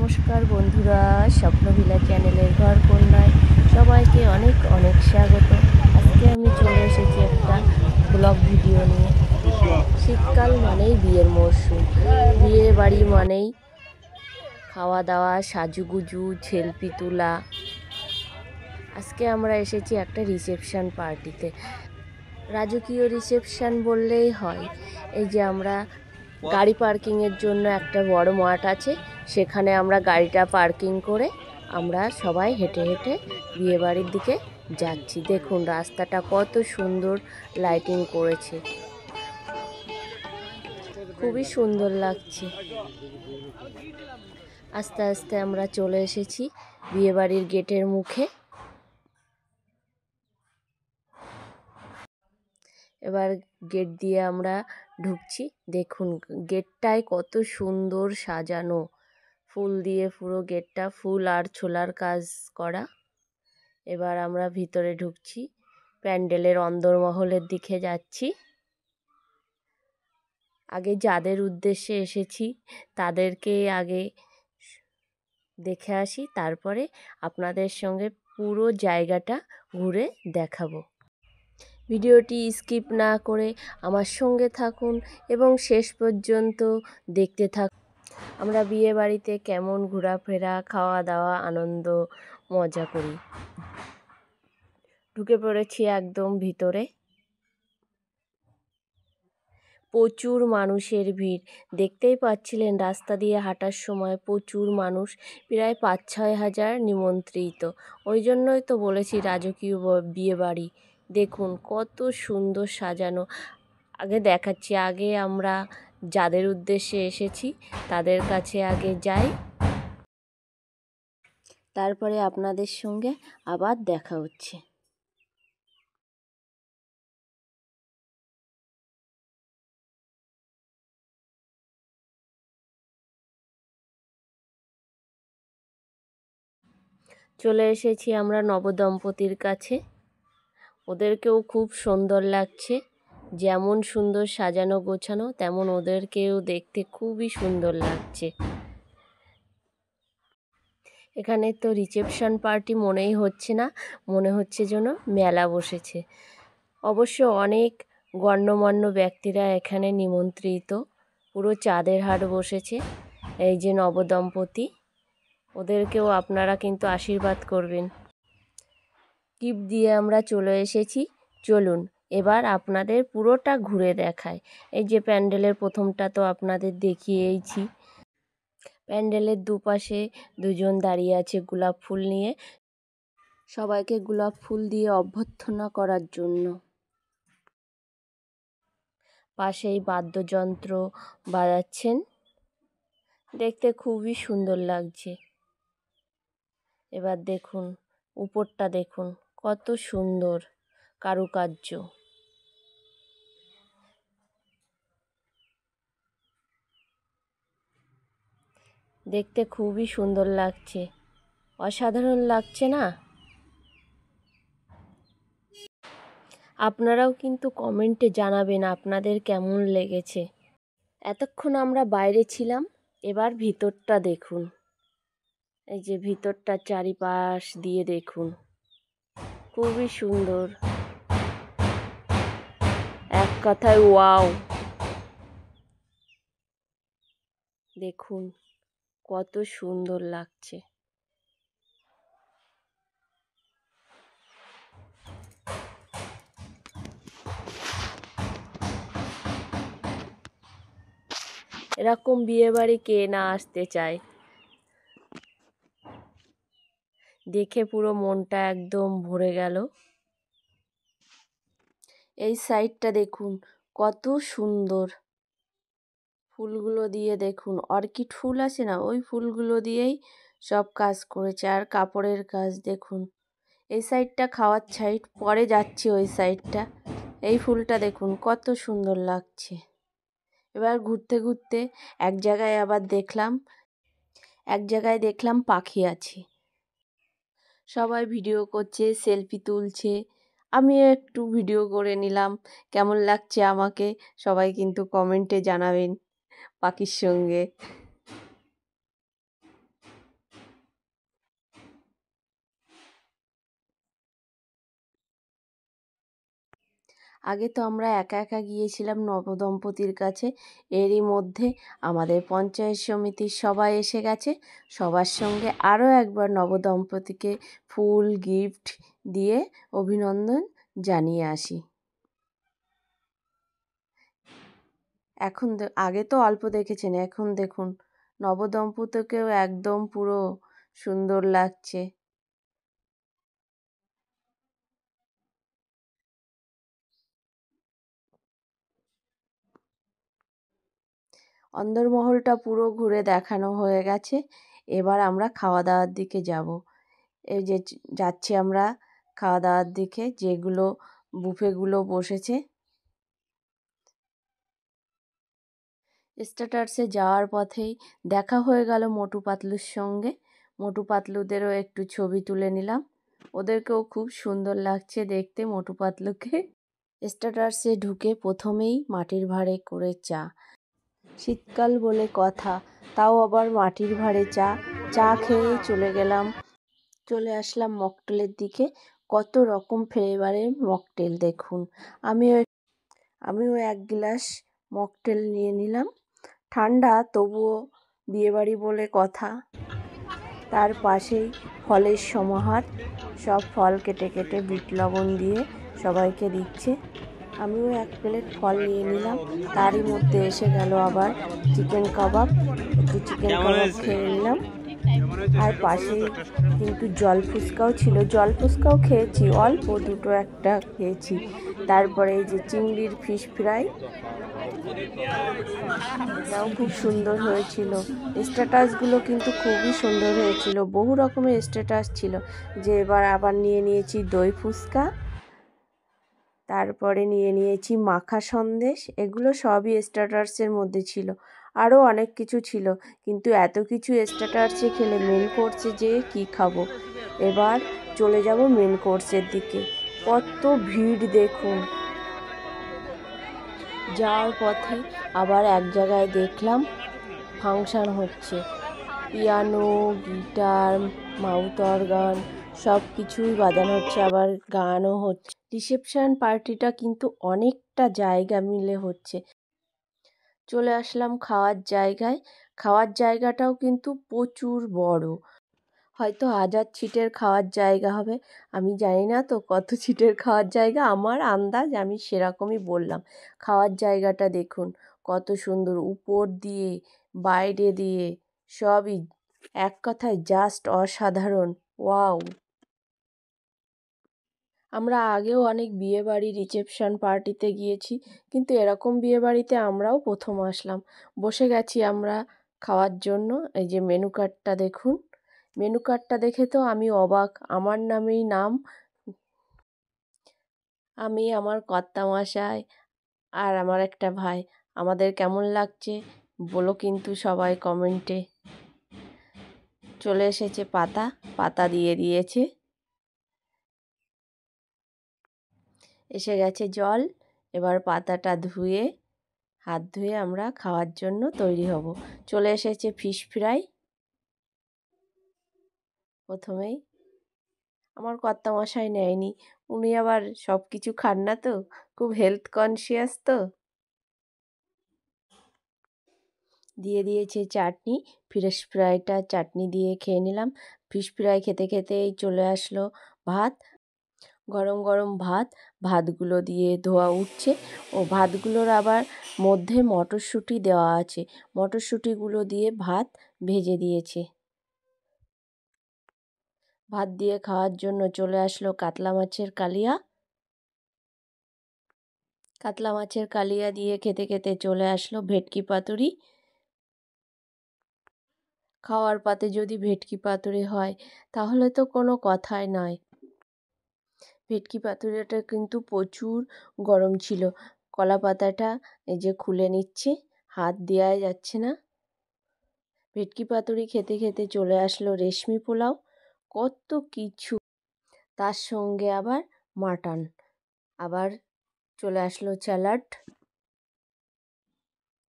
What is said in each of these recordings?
নমস্কার বন্ধুরা, স্বপ্নভিলা চ্যানেলের ঘর কন্যায় সবাইকে অনেক অনেক স্বাগত। আজকে আমি চলে এসেছি একটা ব্লগ ভিডিও নিয়ে। শীতকাল মানেই বিয়ের মরশুম, বিয়ে বাড়ি মানেই খাওয়া দাওয়া, সাজুগুজু, ছেলপি তোলা। আজকে আমরা এসেছি একটা রিসেপশন পার্টিতে। রাজকীয় রিসেপশন বললেই হয়। এই যে আমরা গাড়ি পার্কিংয়ের জন্য একটা বড় মাঠ আছে, সেখানে আমরা গাড়িটা পার্কিং করে আমরা সবাই হেঁটে হেঁটে বিয়েবাড়ির দিকে যাচ্ছি। দেখুন রাস্তাটা কত সুন্দর লাইটিং করেছে, খুবই সুন্দর লাগছে। আস্তে আস্তে আমরা চলে এসেছি বিয়েবাড়ির গেটের মুখে। এবার গেট দিয়ে আমরা ঢুকছি। দেখুন গেটটায় কত সুন্দর সাজানো, ফুল দিয়ে পুরো গেটটা ফুল আর ছোলার কাজ করা। এবার আমরা ভিতরে ঢুকছি, প্যান্ডেলের অন্দরমহলের দিকে যাচ্ছি। আগে যাদের উদ্দেশ্যে এসেছি তাদেরকে আগে দেখে আসি, তারপরে আপনাদের সঙ্গে পুরো জায়গাটা ঘুরে দেখাবো। ভিডিওটি স্কিপ না করে আমার সঙ্গে থাকুন এবং শেষ পর্যন্ত দেখতে থাকুন। আমরা বিয়ে বাড়িতে কেমন ঘোরাফেরা, খাওয়া দাওয়া, আনন্দ মজা করি। ঢুকে পড়েছি একদম ভিতরে। প্রচুর মানুষের ভিড়, দেখতেই পাচ্ছিলেন রাস্তা দিয়ে হাঁটার সময় প্রচুর মানুষ, প্রায় 5-6 হাজার নিমন্ত্রিত। ওই জন্যই তো বলেছি রাজকীয় বিয়ে বাড়ি। দেখুন কত সুন্দর সাজানো। আগে দেখাচ্ছি, আগে আমরা যাদের উদ্দেশ্যে এসেছি তাদের কাছে আগে যাই, তারপরে আপনাদের সঙ্গে আবার দেখা হচ্ছে। চলে এসেছি আমরা নবদম্পতির কাছে। ওদেরকেও খুব সুন্দর লাগছে, যেমন সুন্দর সাজানো গোছানো তেমন ওদেরকেও দেখতে খুবই সুন্দর লাগছে। এখানে তো রিসেপশন পার্টি মনেই হচ্ছে না, মনে হচ্ছে যেন মেলা বসেছে। অবশ্য অনেক গণ্যমান্য ব্যক্তিরা এখানে নিমন্ত্রিত। পুরো চাঁদের হাট বসেছে। এই যে নবদম্পতি, ওদেরকেও আপনারা কিন্তু আশীর্বাদ করবেন। গিফট দিয়ে আমরা চলে এসেছি। চলুন এবার আপনাদের পুরোটা ঘুরে দেখায়। এই যে প্যান্ডেলের প্রথমটা তো আপনাদের দেখিয়েইছি। প্যান্ডেলের দুপাশে দুজন দাঁড়িয়ে আছে গোলাপ ফুল নিয়ে, সবাইকে গোলাপ ফুল দিয়ে অভ্যর্থনা করার জন্য। পাশেই বাদ্যযন্ত্র বাজাচ্ছেন, দেখতে খুবই সুন্দর লাগছে। এবার দেখুন উপরটা, দেখুন কত সুন্দর কারুকার্য। দেখতে খুবই সুন্দর লাগছে, অসাধারণ লাগছে না? আপনারাও কিন্তু কমেন্টে জানাবেন আপনাদের কেমন লেগেছে। এতক্ষণ আমরা বাইরে ছিলাম, এবার ভিতরটা দেখুন। এই যে ভিতরটা চারিপাশ দিয়ে দেখুন, খুবই সুন্দর, এক কথায় ওয়াও। দেখুন কত সুন্দর লাগছে। এরকম বিয়ে বাড়ি কে না আসতে চায়? দেখে পুরো মনটা একদম ভরে গেল। এই সাইডটা দেখুন কত সুন্দর, ফুলগুলো দিয়ে দেখুন, অর্কিড ফুল আছে না, ওই ফুলগুলো দিয়েই সব কাজ করেছে। আর কাপড়ের কাজ দেখুন। এই সাইডটা খাওয়ার সাইড, পরে যাচ্ছি ওই সাইডটা। এই ফুলটা দেখুন কত সুন্দর লাগছে। এবার ঘুরতে ঘুরতে এক জায়গায় দেখলাম পাখি আছে, সবাই ভিডিও করছে, সেলফি তুলছে। আমিও একটু ভিডিও করে নিলাম। কেমন লাগছে আমাকে সবাই কিন্তু কমেন্টে জানাবেন পাখির সঙ্গে। আগে তো আমরা একা একা গিয়েছিলাম নবদম্পতির কাছে, এরই মধ্যে আমাদের পঞ্চায়েত সমিতির সবাই এসে গেছে। সবার সঙ্গে আরও একবার নবদম্পতিকে ফুল গিফট দিয়ে অভিনন্দন জানিয়ে আসি। এখন আগে তো অল্প দেখেছেন, এখন দেখুন নবদম্পতিকেও একদম পুরো সুন্দর লাগছে। অন্দরমহলটা পুরো ঘুরে দেখানো হয়ে গেছে। এবার আমরা খাওয়া দাওয়ার দিকে যাব। এই যে যাচ্ছি আমরা খাওয়া দাওয়ার দিকে, যেগুলো বুফেগুলো বসেছে। স্টার্টার্সে যাওয়ার পথেই দেখা হয়ে গেল মোটু পাতলুর সঙ্গে। মোটু পাতলুদেরও একটু ছবি তুলে নিলাম, ওদেরকেও খুব সুন্দর লাগছে দেখতে মোটু পাতলুকে। স্টার্টার্সে ঢুকে প্রথমেই মাটির ভাঁড়ে করে চা, শীতকাল বলে কথা, তাও আবার মাটির ভাঁড়ে চা। চা খেয়ে চলে আসলাম মকটেলের দিকে। কত রকম ফ্লেভারের মকটেল দেখুন। আমিও এক গ্লাস মকটেল নিয়ে নিলাম। ঠান্ডা তবুও বিয়েবাড়ি বলে কথা। তার পাশেই ফলের সমাহার, সব ফল কেটে কেটে বিট লবণ দিয়ে সবাইকে দিচ্ছে। আমিও এক প্লেট ফল নিয়ে নিলাম। তারই মধ্যে এসে গেল আবার চিকেন কাবাব, একটু চিকেন কাবাব খেয়ে নিলাম। আর পাশেই কিন্তু জল ফুচকাও ছিল, জল ফুচকাও খেয়েছি, অল্প দুটো একটা খেয়েছি। তারপরে এই যে চিংড়ির ফিশ ফ্রাই, এটাও খুব সুন্দর হয়েছিল। স্ট্যাটাসগুলো কিন্তু খুবই সুন্দর হয়েছিল, বহু রকমের স্ট্যাটাস ছিল। যে এবার আবার নিয়ে নিয়েছি দই ফুচকা, তারপরে নিয়ে নিয়েছি মাখা সন্দেশ। এগুলো সবই স্টার্টার্সের মধ্যে ছিল। আরও অনেক কিছু ছিল, কিন্তু এত কিছু স্টার্টার্সে খেলে মেন কোর্সে যেয়ে কী খাবো। এবার চলে যাব মেন কোর্সের দিকে। কত ভিড় দেখুন। যাওয়ার পথে আবার এক জায়গায় দেখলাম ফাংশান হচ্ছে, পিয়ানো, গিটার, মাউথ অর্গান সব কিছুই বাজানো হচ্ছে, আবার গানও হচ্ছে। রিসেপশন পার্টিটা কিন্তু অনেকটা জায়গা মিলে হচ্ছে। চলে আসলাম খাওয়ার জায়গায়। খাওয়ার জায়গাটাও কিন্তু প্রচুর বড়, হয়তো 1000 সিটের খাওয়ার জায়গা হবে। আমি জানি না তো কত সিটের খাওয়ার জায়গা, আমার আন্দাজ আমি সেরকমই বললাম। খাওয়ার জায়গাটা দেখুন কত সুন্দর, উপর দিয়ে বাইরে দিয়ে সবই এক কথায় জাস্ট অসাধারণ। ওয়াও! আমরা আগেও অনেক বিয়েবাড়ি রিসেপশন পার্টিতে গিয়েছি, কিন্তু এরকম বিয়েবাড়িতে আমরাও প্রথম আসলাম। বসে গেছি আমরা খাওয়ার জন্য। এই যে মেনু কার্ডটা দেখুন, মেনু কার্ডটা দেখে তো আমি অবাক। আমার নামেই নাম, আমি, আমার কর্তামশাই আর আমার একটা ভাই। আমাদের কেমন লাগছে বলো কিন্তু সবাই কমেন্টে। চলে এসেছে পাতা, পাতা দিয়ে দিয়েছে। এসে গেছে জল। এবার পাতাটা ধুয়ে, হাত ধুয়ে আমরা খাওয়ার জন্য তৈরি হব। চলে এসেছে ফিশ ফ্রাই। প্রথমেই আমার কর্তামশাই নেয়নি, উনি আবার সব কিছু খান না তো, খুব হেলথ কনসিয়াস তো। দিয়ে দিয়েছে চাটনি, ফিশ ফ্রাইটা চাটনি দিয়ে খেয়ে নিলাম। ফিশ ফ্রাই খেতে খেতেই চলে আসলো ভাত, গরম গরম ভাত। ভাতগুলো দিয়ে ধোয়া উঠছে, ও ভাতগুলোর আবার মধ্যে মটরশুঁটি দেওয়া আছে, মটরশুঁটিগুলো দিয়ে ভাত ভেজে দিয়েছে। ভাত দিয়ে খাওয়ার জন্য চলে আসলো কাতলা মাছের কালিয়া। কাতলা মাছের কালিয়া দিয়ে খেতে খেতে চলে আসলো ভেটকি পাতুরি। খাওয়ার পাতে যদি ভেটকি পাতুরি হয় তাহলে তো কোনো কথাই নয়। ভেটকি পাতুরিটা কিন্তু প্রচুর গরম ছিল। কলা পাতাটা এই যে খুলে নিচ্ছে, হাত দেওয়া যাচ্ছে না। ভেটকি পাতুরি খেতে খেতে চলে আসলো রেশমি পোলাও, কত কিছু, তার সঙ্গে আবার মাটন, আবার চলে আসলো স্যালাড,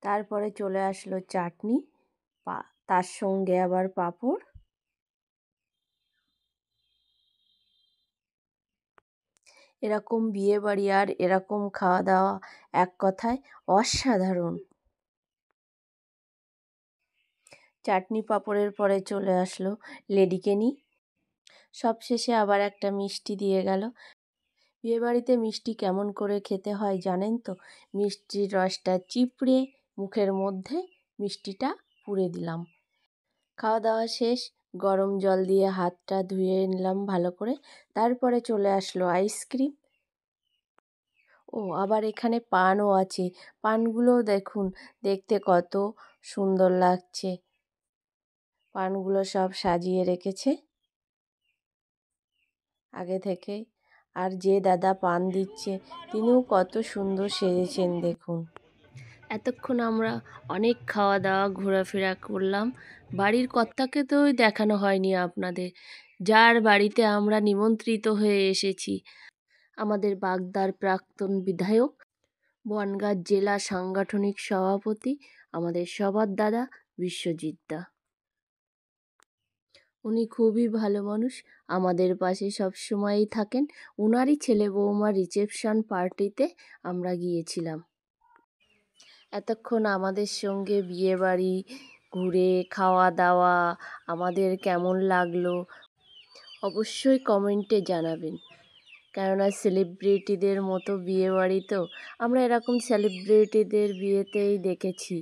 তারপরে চলে আসলো চাটনি, তার সঙ্গে আবার পাঁপড়। এরকম বিয়েবাড়ি আর এরকম খাওয়া দাওয়া এক কথায় অসাধারণ। চাটনি পাঁপড়ের পরে চলে আসলো লেডিকেনি। সবশেষে আবার একটা মিষ্টি দিয়ে গেল। বিয়েবাড়িতে মিষ্টি কেমন করে খেতে হয় জানেন তো? মিষ্টির রসটা চিপড়ে মুখের মধ্যে মিষ্টিটা পুরে দিলাম। খাওয়া দাওয়া শেষ, গরম জল দিয়ে হাতটা ধুয়ে নিলাম ভালো করে। তারপরে চলে আসলো আইসক্রিম। ও আবার এখানে পানও আছে। পানগুলোও দেখুন, দেখতে কত সুন্দর লাগছে। পানগুলো সব সাজিয়ে রেখেছে আগে থেকে। আর যে দাদা পান দিচ্ছে তিনিও কত সুন্দর সেজেছেন দেখুন। এতক্ষণ আমরা অনেক খাওয়া দাওয়া ঘোরাফেরা করলাম। বাড়ির কর্তাকে তো দেখানো হয়নি আপনাদের, যার বাড়িতে আমরা নিমন্ত্রিত হয়ে এসেছি। আমাদের বাগদার প্রাক্তন বিধায়ক, বনগাঁ জেলা সাংগঠনিক সভাপতি, আমাদের সবার দাদা বিশ্বজিৎ দা। উনি খুবই ভালো মানুষ, আমাদের পাশে সবসময়ই থাকেন। উনারই ছেলে বৌমার রিসেপশন পার্টিতে আমরা গিয়েছিলাম। এতক্ষণ আমাদের সঙ্গে বিয়েবাড়ি ঘুরে খাওয়া দাওয়া আমাদের কেমন লাগলো অবশ্যই কমেন্টে জানাবেন। কেননা সেলিব্রিটিদের মতো বিয়েবাড়ি তো আমরা এরকম সেলিব্রিটিদের বিয়েতেই দেখেছি,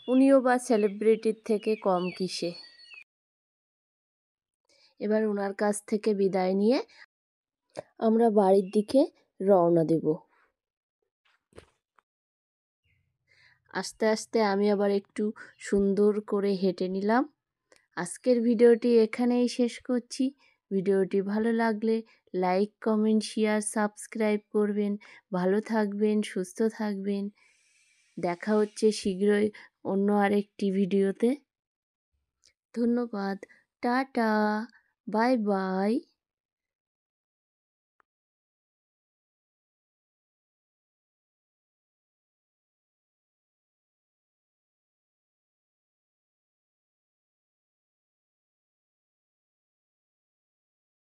উনিও বা সেলিব্রিটির থেকে কম কিসে। এবার ওনার কাছ থেকে বিদায় নিয়ে আমরা বাড়ির দিকে রওনা দেব। আস্তে আস্তে আমি আবার একটু সুন্দর করে হেঁটে নিলাম। আজকের ভিডিওটি এখানেই শেষ করছি। ভিডিওটি ভালো লাগলে লাইক, কমেন্ট, শেয়ার, সাবস্ক্রাইব করবেন। ভালো থাকবেন, সুস্থ থাকবেন। দেখা হচ্ছে শীঘ্রই অন্য আরেকটি ভিডিওতে। ধন্যবাদ। Tata, bye bye.